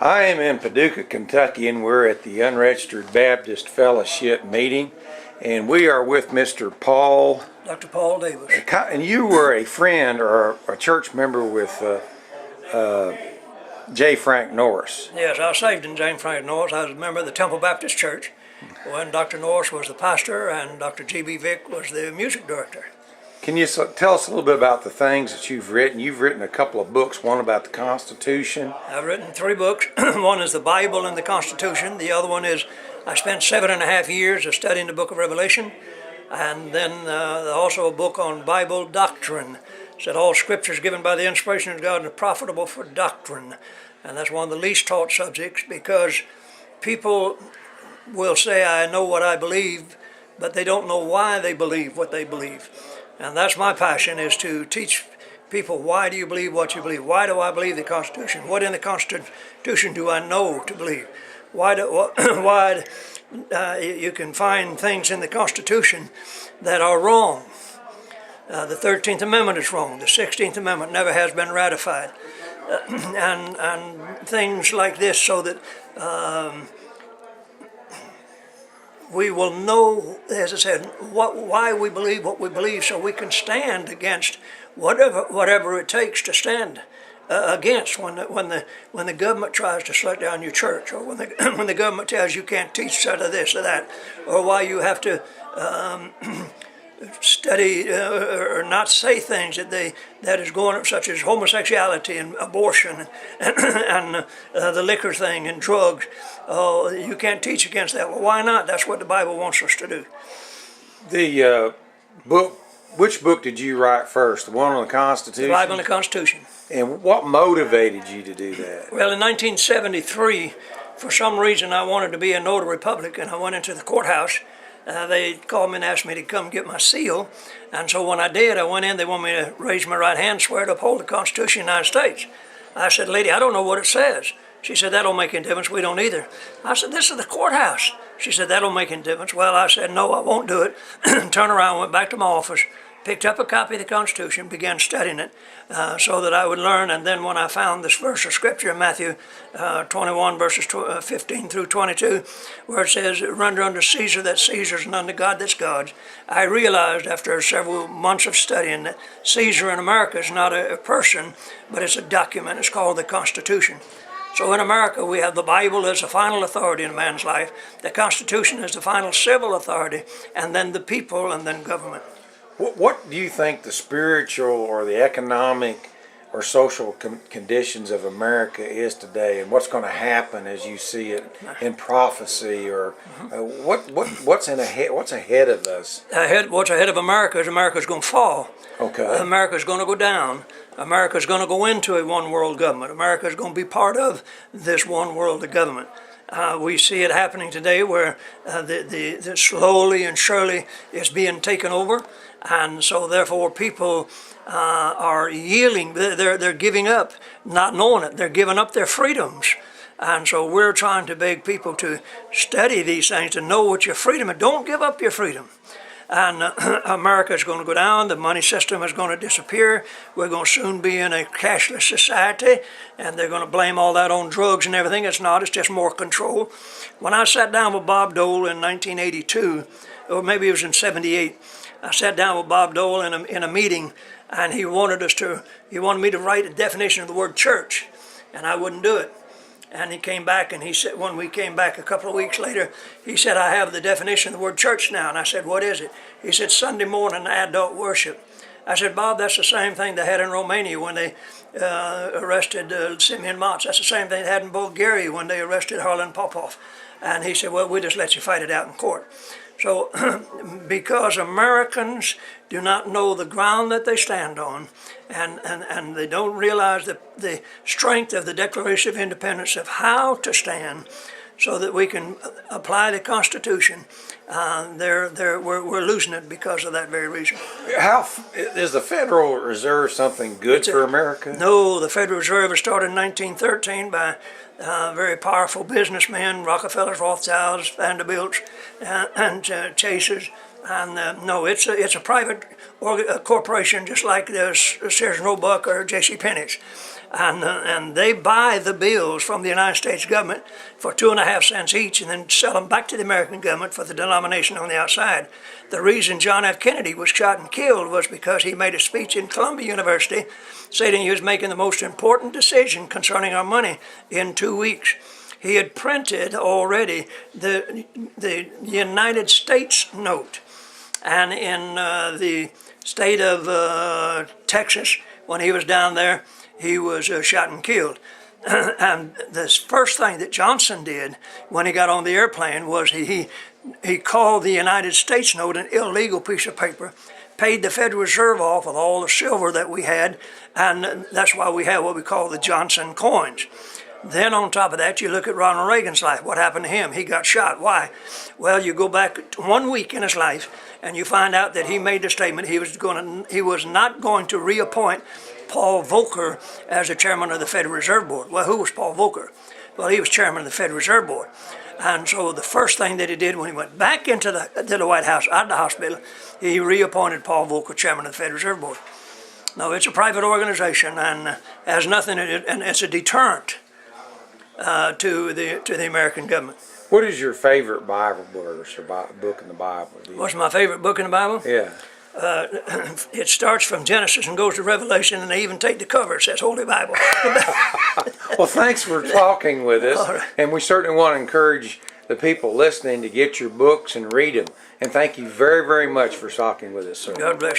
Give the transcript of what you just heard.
I am in Paducah, Kentucky, and we're at the Unregistered Baptist Fellowship meeting, and we are with Mr. Paul. Dr. Paul Davis. And you were a friend or a church member with J. Frank Norris. Yes, I was saved in J. Frank Norris. I was a member of the Temple Baptist Church when Dr. Norris was the pastor and Dr. G.B. Vick was the music director. Can you tell us a little bit about the things that you've written? You've written a couple of books, one about the Constitution. I've written 3 books. One is the Bible and the Constitution. The other one is I spent 7.5 years of studying the book of Revelation. And then also a book on Bible doctrine. It said all scripture is given by the inspiration of God and profitable for doctrine. And that's one of the least taught subjects because people will say, I know what I believe, but they don't know why they believe what they believe. And that's my passion, is to teach people, why do you believe what you believe? Why do I believe the Constitution? What in the Constitution do I know to believe? You can find things in the Constitution that are wrong. The 13th Amendment is wrong. The 16th Amendment never has been ratified. And things like this, so that we will know, as I said, why we believe what we believe, so we can stand against whatever it takes to stand against when the government tries to shut down your church, or when the government tells you can't teach such of this or that, or why you have to study or not say things that is going up, such as homosexuality and abortion and the liquor thing and drugs. Oh, you can't teach against that. Well, why not? That's what the Bible wants us to do. The book. Which book did you write first? The one on the Constitution? The Bible and the Constitution. And what motivated you to do that? Well, in 1973, for some reason, I wanted to be a notary public, and I went into the courthouse. They called me and asked me to come get my seal. And so when I did, I went in. They wanted me to raise my right hand, swear to uphold the Constitution of the United States. I said, lady, I don't know what it says. She said, that don't make any difference. We don't either. I said, this is the courthouse. She said, that don't make any difference. Well, I said, no, I won't do it. Turned around, went back to my office, picked up a copy of the Constitution, began studying it so that I would learn. And then when I found this verse of Scripture in Matthew 21, verses 15 through 22, where it says, render unto Caesar that's Caesar's and unto God that's God's, I realized after several months of studying that Caesar in America is not a person, but it's a document. It's called the Constitution. So in America, we have the Bible as the final authority in a man's life, the Constitution is the final civil authority, and then the people, and then government. What do you think the spiritual or the economic or social conditions of America is today, and what's going to happen as you see it in prophecy, or what's ahead of us? What's ahead of America is America's going to fall. Okay. America's going to go down. America's going to go into a one world government. America's going to be part of this one world of government. We see it happening today, where the slowly and surely is being taken over, and so therefore people are yielding. They're giving up, not knowing it. They're giving up their freedoms. And so we're trying to beg people to study these things, to know what your freedom is. Don't give up your freedom. And America is going to go down. The money system is going to disappear. We're going to soon be in a cashless society, and they're going to blame all that on drugs and everything. It's not. It's just more control. When I sat down with Bob Dole in 1982, or maybe it was in 78, I sat down with Bob Dole in a meeting, and he wanted me to write a definition of the word church, and I wouldn't do it. And he came back, and he said, when we came back a couple of weeks later, he said, I have the definition of the word church now. And I said, what is it? He said, Sunday morning adult worship. I said, Bob, that's the same thing they had in Romania when they arrested Simeon Motz. That's the same thing they had in Bulgaria when they arrested Harlan Popov. And he said, well, we'll just let you fight it out in court. So because Americans do not know the ground that they stand on, and they don't realize the strength of the Declaration of Independence, of how to stand so that we can apply the Constitution, we're losing it because of that very reason. How is the Federal Reserve something good for America? No, the Federal Reserve was started in 1913 by very powerful businessmen, Rockefellers, Rothschilds, Vanderbilts, and Chases. And no, it's a private corporation, just like Sears and Roebuck or J.C. Penney's. and they buy the bills from the United States government for 2.5 cents each, and then sell them back to the American government for the denomination on the outside. The reason John F. Kennedy was shot and killed was because he made a speech in Columbia University stating he was making the most important decision concerning our money in 2 weeks. He had printed already the United States note, and in the state of Texas, when he was down there, he was shot and killed. And the first thing that Johnson did when he got on the airplane was he called the United States note an illegal piece of paper, paid the Federal Reserve off with all the silver that we had, and that's why we have what we call the Johnson coins. Then on top of that, you look at Ronald Reagan's life. What happened to him? He got shot. Why? Well, you go back 1 week in his life, and you find out that he made the statement he was not going to reappoint Paul Volcker as the chairman of the Federal Reserve Board. Well, who was Paul Volcker? Well, he was chairman of the Federal Reserve Board. And so the first thing that he did when he went back into the White House, out of the hospital, he reappointed Paul Volcker chairman of the Federal Reserve Board. No, it's a private organization and has nothing in it, and it's a deterrent to the American government. What is your favorite Bible verse or book in the Bible? What's my favorite book in the Bible? Yeah. It starts from Genesis and goes to Revelation, and they even take the cover. It says Holy Bible. Well, thanks for talking with us. All right. And we certainly want to encourage the people listening to get your books and read them. And thank you very, very much for talking with us, sir. God bless you.